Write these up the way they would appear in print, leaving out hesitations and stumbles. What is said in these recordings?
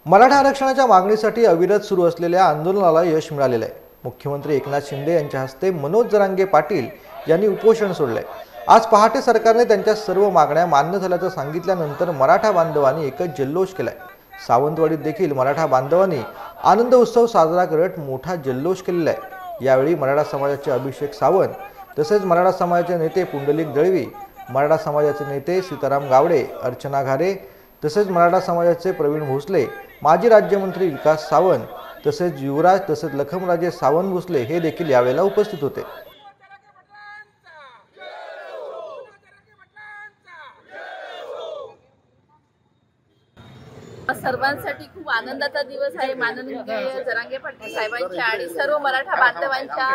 मराठा आरक्षणाच्या मागणीसाठी अविरत सुरू असलेल्या आंदोलनाला यश मिळालेलं आहे। मुख्यमंत्री एकनाथ शिंदे यांच्या हस्ते मनोज जरांगे पाटील यांनी उपोषण सोडले। आज पहाटे सरकारने त्यांच्या सर्व मागण्या मान्य झाल्याचं सांगितल्यानंतर मराठा बांधवांनी एकच जल्लोष केलाय। सावंतवाडीत देखील मराठा बांधवांनी आनंद उत्सव साजरा करत मोठा जल्लोष केलेला आहे। यावेळी मराठा समाजाचे अभिषेक सावंत, तसेच मराठा समाजाचे नेते पुंडलिक दळवी, मराठा समाजाचे नेते सीताराम गावडे, अर्चना घारे, तसेच मराठा समाजाचे प्रवीण भोसले, माजी राज्यमंत्री विकास सावंत, तसेच युवराज तसेच लखमराजे सावंत भोसले हे देखील यावेळेला उपस्थित होते। सर्वांसाठी खूप आनंदाचा दिवस आहे। माननीय जरांगे पाटील साहेबांच्या आणि सर्व मराठा बांधवांच्या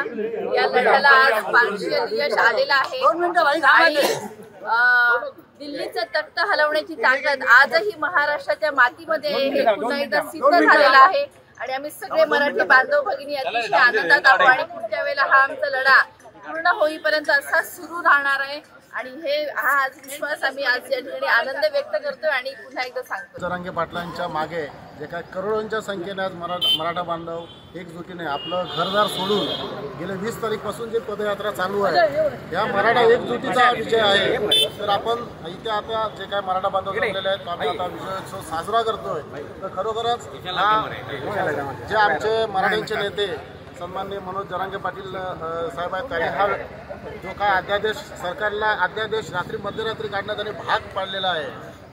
या लढ्याला आज पार्शियल यश आलेलं आहे आणि दिल्लीचं तख्त हलवण्याची ताकद आजही महाराष्ट्राच्या मातीमध्ये हे पुन्हा एकदा सिद्ध झालेलं आहे आणि आम्ही सगळे मराठी बांधव भगिनी अतिशय आनंदात आहोत आणि पुढच्या वेळेला हा आमचा लढा पूर्ण होईपर्यंत असा सुरू राहणार आहे आणि हा आज विश्वास आम्ही आज या ठिकाणी आनंद व्यक्त करतोय आणि पुन्हा एकदा सांगतो, जरांगे पाटलांच्या मागे जे काय करोडोंच्या संख्येने आज मराठा बांधव एकजुटीने आपलं घरदार सोडून गेले 20 तारीखपासून जी पदयात्रा चालू आहे, या मराठा एकजुटीचा विजय आहे। तर आपण इथे आता जे काय मराठा बांधव जमलेले आहेत, आम्ही आता विजयोत्सव साजरा करतोय। तर खरोखरच जे आमचे मराठ्यांचे नेते सन्माननीय मनोज जरांगे पाटील साहेब आहेत, त्यांनी हा जो काय अध्यादेश सरकारला अध्यादेश रात्री मध्यरात्री काढण्यात आणि भाग पाडलेला आहे।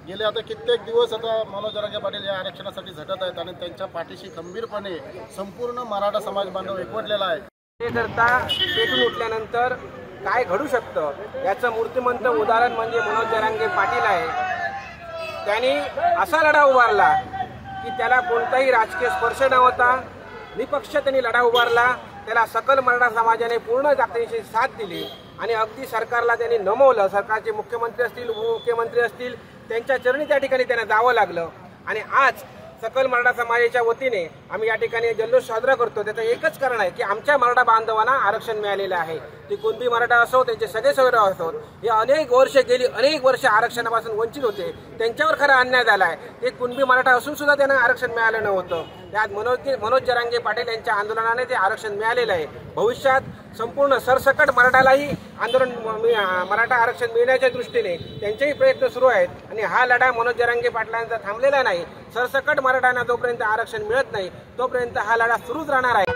गेले आता कित्येक दिवस आता मनोज जरांगे पाटील या आरक्षणासाठी झटत आहेत आणि त्यांच्या पाठीशी खंबीरपणे संपूर्ण मराठा समाज बांधव एकवटलेला आहे। हे करता पेटून उठल्यानंतर काय घडू शकतं याचं मूर्तिमंत उदाहरण म्हणजे मनोज जरांगे पाटील आहे। त्यांनी असा लढा उभारला की त्याला कोणताही राजकीय स्पर्श नव्हता, निपक्ष त्यांनी लढा उभारला। त्याला सकल मराठा समाजाने पूर्ण ताकदीची साथ दिली आणि अगदी सरकारला त्यांनी नमवलं। सरकारचे मुख्यमंत्री असतील, उपमुख्यमंत्री असतील, त्यांच्या चरणी त्या ठिकाणी त्यांना जावं लागलं आणि आज सकल मराठा समाजाच्या वतीने आम्ही या ठिकाणी जल्लोष साजरा करतो। त्याचं एकच कारण आहे की आमच्या मराठा बांधवांना आरक्षण मिळालेलं आहे। ते कुणबी मराठा असो, त्यांचे सगळे सगळे असो, हे अनेक वर्ष आरक्षणापासून वंचित होते, त्यांच्यावर खरा अन्याय झाला आहे। ते कुणबी मराठा असून सुद्धा त्यांना आरक्षण मिळालं नव्हतं। त्यात मनोज जरांगे पाटील यांच्या आंदोलनाने ते आरक्षण मिळालेलं आहे। भविष्यात संपूर्ण सरसकट मराठालाही मराठा आरक्षण मिळण्याच्या दृष्टीने त्यांचेही प्रयत्न सुरू आहेत आणि हा लढा मनोज जरांगे पाटलांचा थांबलेला नाही। सरसकट मराठ्यांना जोपर्यंत आरक्षण मिळत नाही तोपर्यंत हा लढा सुरूच राहणार आहे।